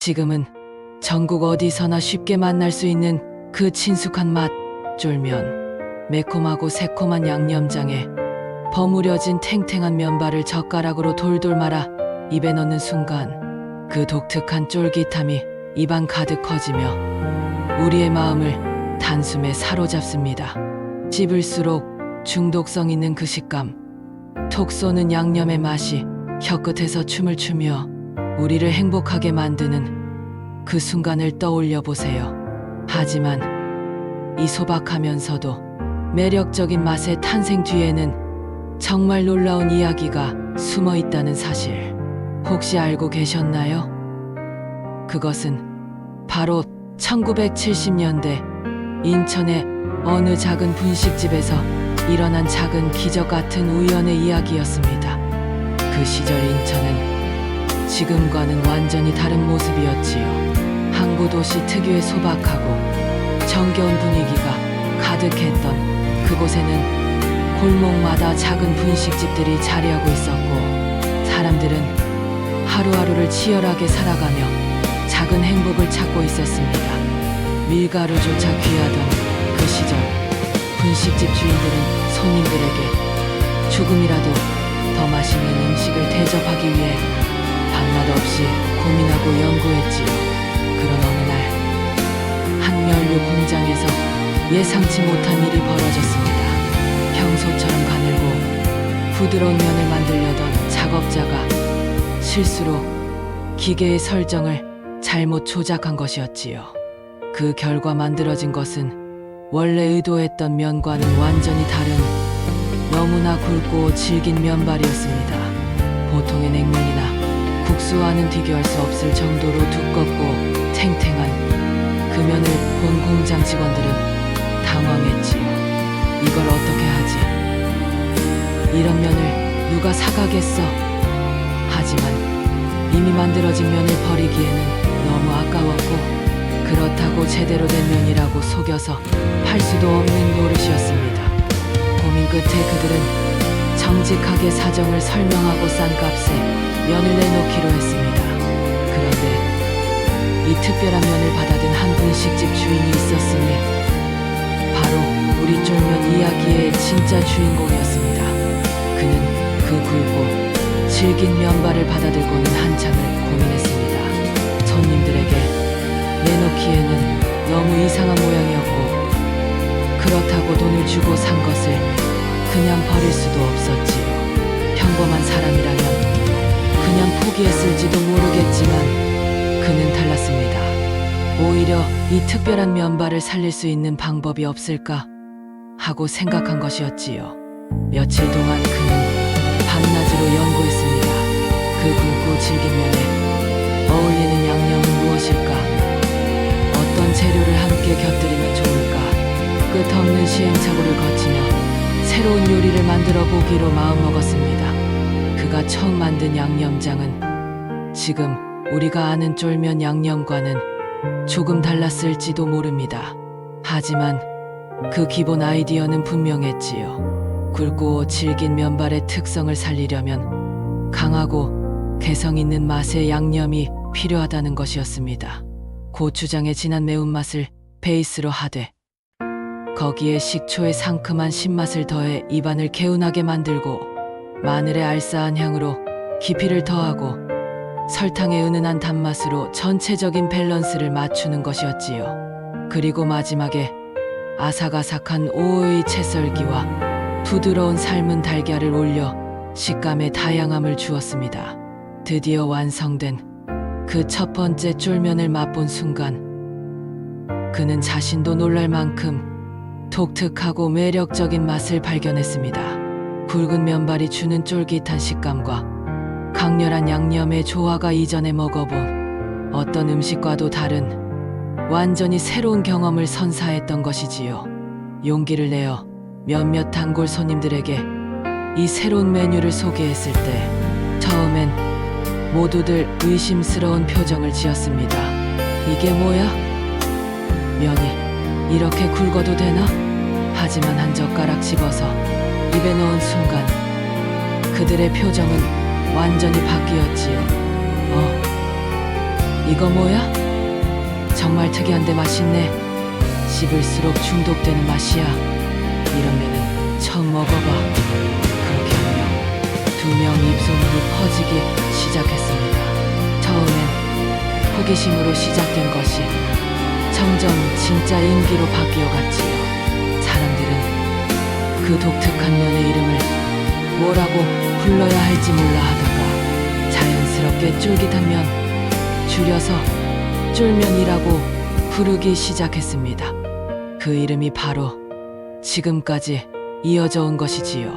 지금은 전국 어디서나 쉽게 만날 수 있는 그 친숙한 맛, 쫄면. 매콤하고 새콤한 양념장에 버무려진 탱탱한 면발을 젓가락으로 돌돌 말아 입에 넣는 순간 그 독특한 쫄깃함이 입안 가득 커지며 우리의 마음을 단숨에 사로잡습니다. 씹을수록 중독성 있는 그 식감, 톡 쏘는 양념의 맛이 혀끝에서 춤을 추며 우리를 행복하게 만드는 그 순간을 떠올려 보세요. 하지만 이 소박하면서도 매력적인 맛의 탄생 뒤에는 정말 놀라운 이야기가 숨어 있다는 사실, 혹시 알고 계셨나요? 그것은 바로 1970년대 인천의 어느 작은 분식집에서 일어난 작은 기적 같은 우연의 이야기였습니다. 그 시절 인천은 지금과는 완전히 다른 모습이었지요. 항구 도시 특유의 소박하고 정겨운 분위기가 가득했던 그곳에는 골목마다 작은 분식집들이 자리하고 있었고, 사람들은 하루하루를 치열하게 살아가며 작은 행복을 찾고 있었습니다. 밀가루조차 귀하던 그 시절, 분식집 주인들은 손님들에게 조금이라도 더 맛있는 음식을 대접하기 위해 밤낮 없이 고민하고 연구했지요. 그런 어느 날, 한 면류 공장에서 예상치 못한 일이 벌어졌습니다. 평소처럼 가늘고 부드러운 면을 만들려던 작업자가 실수로 기계의 설정을 잘못 조작한 것이었지요. 그 결과 만들어진 것은 원래 의도했던 면과는 완전히 다른 너무나 굵고 질긴 면발이었습니다. 보통의 냉면이나 국수와는 비교할 수 없을 정도로 두껍고 탱탱한 그 면을 본 공장 직원들은 당황했지요. 이걸 어떻게 하지? 이런 면을 누가 사가겠어? 하지만 이미 만들어진 면을 버리기에는 너무 아까웠고, 그렇다고 제대로 된 면이라고 속여서 팔 수도 없는 노릇이었습니다. 고민 끝에 그들은 정직하게 사정을 설명하고 싼 값에 면을 내놓기로 했습니다. 그런데 이 특별한 면을 받아든 한 분식집 주인이 있었으니 바로 우리 쫄면 이야기의 진짜 주인공이었습니다. 그는 그 굵고 질긴 면발을 받아들고는 한참을 고민했습니다. 손님들에게 내놓기에는 너무 이상한 모양이었고, 그렇다고 돈을 주고 산 것을 그냥 버릴 수도 없었지요. 평범한 사람이라면 그냥 포기했을지도 모르겠지만 그는 달랐습니다. 오히려 이 특별한 면발을 살릴 수 있는 방법이 없을까 하고 생각한 것이었지요. 며칠 동안 그는 밤낮으로 연구했습니다. 그 굵고 질긴 면에 어울리는 양념은 무엇일까? 어떤 재료를 함께 곁들이면 좋을까? 끝없는 시행착오를 거치며 새로운 요리를 만들어 보기로 마음먹었습니다. 그가 처음 만든 양념장은 지금 우리가 아는 쫄면 양념과는 조금 달랐을지도 모릅니다. 하지만 그 기본 아이디어는 분명했지요. 굵고 질긴 면발의 특성을 살리려면 강하고 개성 있는 맛의 양념이 필요하다는 것이었습니다. 고추장의 진한 매운맛을 베이스로 하되 거기에 식초의 상큼한 신맛을 더해 입안을 개운하게 만들고, 마늘의 알싸한 향으로 깊이를 더하고 설탕의 은은한 단맛으로 전체적인 밸런스를 맞추는 것이었지요. 그리고 마지막에 아삭아삭한 오이 채썰기와 부드러운 삶은 달걀을 올려 식감에 다양함을 주었습니다. 드디어 완성된 그 첫 번째 쫄면을 맛본 순간 그는 자신도 놀랄 만큼 독특하고 매력적인 맛을 발견했습니다. 굵은 면발이 주는 쫄깃한 식감과 강렬한 양념의 조화가 이전에 먹어본 어떤 음식과도 다른 완전히 새로운 경험을 선사했던 것이지요. 용기를 내어 몇몇 단골 손님들에게 이 새로운 메뉴를 소개했을 때 처음엔 모두들 의심스러운 표정을 지었습니다. 이게 뭐야? 면이 이렇게 굵어도 되나? 하지만 한 젓가락 집어서 입에 넣은 순간 그들의 표정은 완전히 바뀌었지요. 이거 뭐야? 정말 특이한데 맛있네. 씹을수록 중독되는 맛이야. 이런 면은 처음 먹어봐. 그렇게 하며 두 명 입소문이 퍼지기 시작했습니다. 처음엔 호기심으로 시작된 것이 점점 진짜 인기로 바뀌어갔지요. 사람들은 그 독특한 면의 이름을 뭐라고 불러야 할지 몰라 하다가 자연스럽게 쫄깃한 면, 줄여서 쫄면이라고 부르기 시작했습니다. 그 이름이 바로 지금까지 이어져 온 것이지요.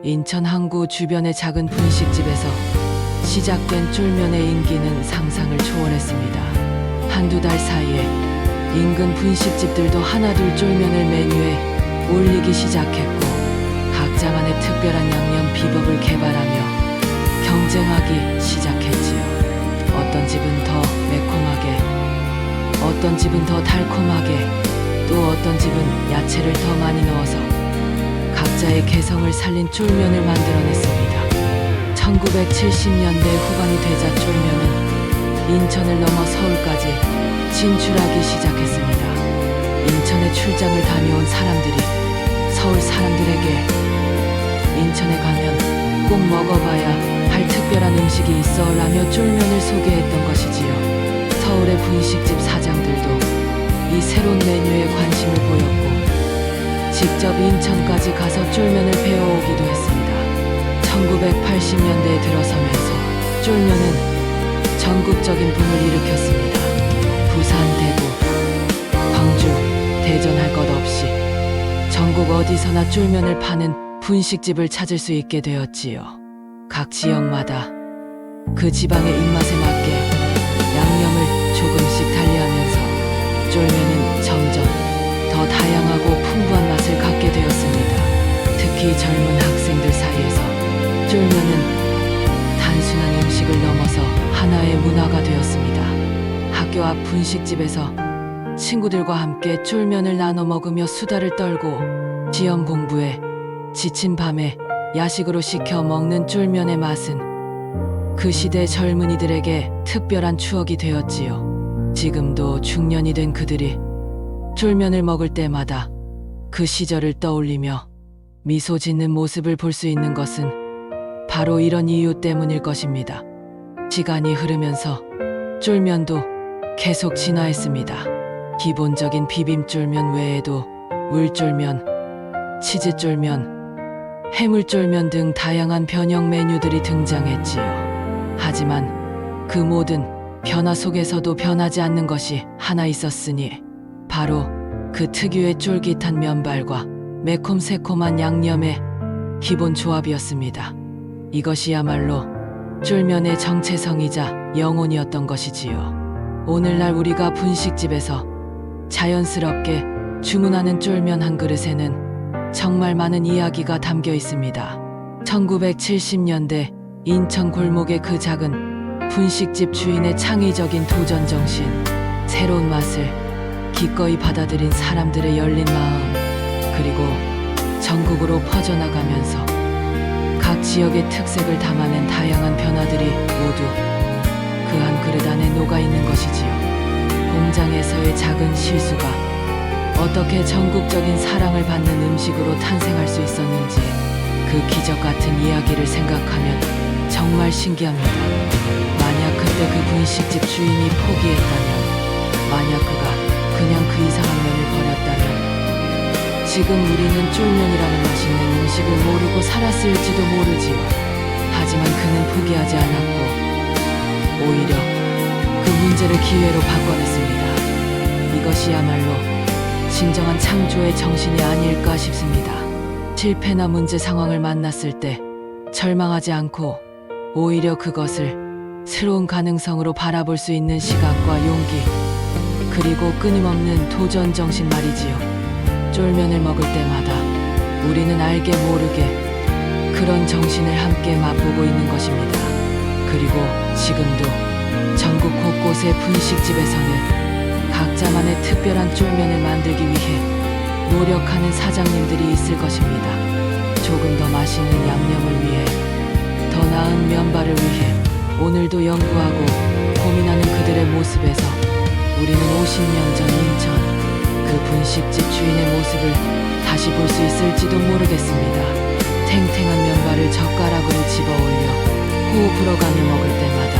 인천 항구 주변의 작은 분식집에서 시작된 쫄면의 인기는 상상을 초월했습니다. 한두 달 사이에 인근 분식집들도 하나둘 쫄면을 메뉴에 올리기 시작했고 각자만의 특별한 양념 비법을 개발하며 경쟁하기 시작했지요. 어떤 집은 더 매콤하게, 어떤 집은 더 달콤하게, 또 어떤 집은 야채를 더 많이 넣어서 각자의 개성을 살린 쫄면을 만들어냈습니다. 1970년대 후반이 되자 쫄면은 인천을 넘어 서울까지 진출하기 시작했습니다. 인천에 출장을 다녀온 사람들이 서울 사람들에게 인천에 가면 꼭 먹어봐야 할 특별한 음식이 있어 라며 쫄면을 소개했던 것이지요. 서울의 분식집 사장들도 이 새로운 메뉴에 관심을 보였고 직접 인천까지 가서 쫄면을 배워오기도 했습니다. 1980년대에 들어서면서 쫄면은 전국적인 붐을 일으켰습니다. 부산, 대구, 광주, 대전 할 것 없이 전국 어디서나 쫄면을 파는 분식집을 찾을 수 있게 되었지요. 각 지역마다 그 지방의 입맛에 맞게 양념을 조금씩 달리하면서 쫄면은 점점 더 다양하고 풍부한 맛을 갖게 되었습니다. 특히 젊은 학생들 사이에서 쫄면은 단순한 음식을 넘어서 하나의 문화가 되었습니다. 학교 앞 분식집에서 친구들과 함께 쫄면을 나눠 먹으며 수다를 떨고 시험 공부에 지친 밤에 야식으로 시켜 먹는 쫄면의 맛은 그 시대 젊은이들에게 특별한 추억이 되었지요. 지금도 중년이 된 그들이 쫄면을 먹을 때마다 그 시절을 떠올리며 미소 짓는 모습을 볼 수 있는 것은 바로 이런 이유 때문일 것입니다. 시간이 흐르면서 쫄면도 계속 진화했습니다. 기본적인 비빔쫄면 외에도 물쫄면, 치즈쫄면, 해물쫄면 등 다양한 변형 메뉴들이 등장했지요. 하지만 그 모든 변화 속에서도 변하지 않는 것이 하나 있었으니 바로 그 특유의 쫄깃한 면발과 매콤새콤한 양념의 기본 조합이었습니다. 이것이야말로 쫄면의 정체성이자 영혼이었던 것이지요. 오늘날 우리가 분식집에서 자연스럽게 주문하는 쫄면 한 그릇에는 정말 많은 이야기가 담겨 있습니다. 1970년대 인천 골목의 그 작은 분식집 주인의 창의적인 도전 정신, 새로운 맛을 기꺼이 받아들인 사람들의 열린 마음, 그리고 전국으로 퍼져나가면서 각 지역의 특색을 담아낸 다양한 변화들이 모두 그 한 그릇 안에 녹아있는 것이지요. 공장에서의 작은 실수가 어떻게 전국적인 사랑을 받는 음식으로 탄생할 수 있었는지 그 기적 같은 이야기를 생각하면 정말 신기합니다. 만약 그때 그 분식집 주인이 포기했다면, 만약 그가 그냥 그 이상한 면을 버렸다면 지금 우리는 쫄면이라는 맛있는 음식을 모르고 살았을지도 모르지요. 하지만 그는 포기하지 않았고 오히려 그 문제를 기회로 바꿔냈습니다. 이것이야말로 진정한 창조의 정신이 아닐까 싶습니다. 실패나 문제 상황을 만났을 때 절망하지 않고 오히려 그것을 새로운 가능성으로 바라볼 수 있는 시각과 용기, 그리고 끊임없는 도전 정신 말이지요. 쫄면을 먹을 때마다 우리는 알게 모르게 그런 정신을 함께 맛보고 있는 것입니다. 그리고 지금도 전국 곳곳의 분식집에서는 각자만의 특별한 쫄면을 만들기 위해 노력하는 사장님들이 있을 것입니다. 조금 더 맛있는 양념을 위해, 더 나은 면발을 위해 오늘도 연구하고 고민하는 그들의 모습에서 우리는 50년 전 인천 그 분식집 주인의 모습을 다시 볼 수 있을지도 모르겠습니다. 탱탱한 면발을 젓가락으로 집어 올려 호흡 불어가며 먹을 때마다,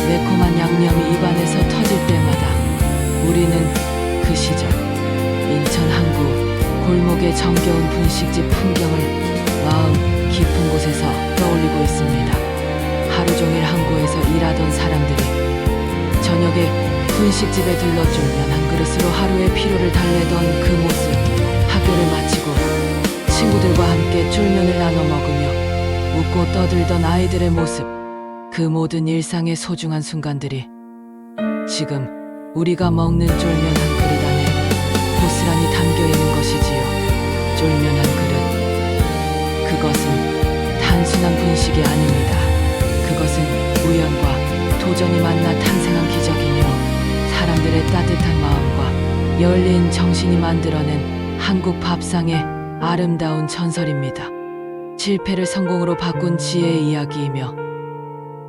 매콤한 양념이 입안에서 터질 때마다 우리는 그 시절 인천 항구 골목의 정겨운 분식집 풍경을 마음 깊은 곳에서 떠올리고 있습니다. 하루 종일 항구에서 일하던 사람들이 저녁에 분식집에 들러 쫄면 한 그릇으로 하루의 피로를 달래던 그 모습, 학교를 마치고 친구들과 함께 쫄면을 나눠 먹으며 웃고 떠들던 아이들의 모습, 그 모든 일상의 소중한 순간들이 지금 우리가 먹는 쫄면 한 그릇 안에 고스란히 담겨 있는 것이지요. 쫄면 한 그릇, 그것은 단순한 분식이 아닙니다. 그것은 우연과 도전이 만나 탄생한 기적이며 사람들의 따뜻한 마음과 열린 정신이 만들어낸 한국 밥상의 아름다운 전설입니다. 실패를 성공으로 바꾼 지혜의 이야기이며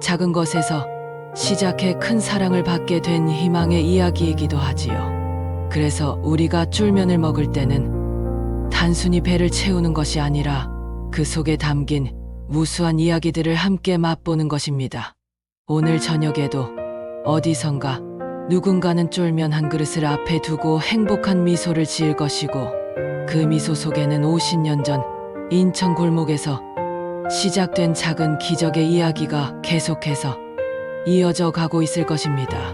작은 것에서 시작해 큰 사랑을 받게 된 희망의 이야기이기도 하지요. 그래서 우리가 쫄면을 먹을 때는 단순히 배를 채우는 것이 아니라 그 속에 담긴 무수한 이야기들을 함께 맛보는 것입니다. 오늘 저녁에도 어디선가 누군가는 쫄면 한 그릇을 앞에 두고 행복한 미소를 지을 것이고, 그 미소 속에는 50년 전 인천 골목에서 시작된 작은 기적의 이야기가 계속해서 이어져 가고 있을 것입니다.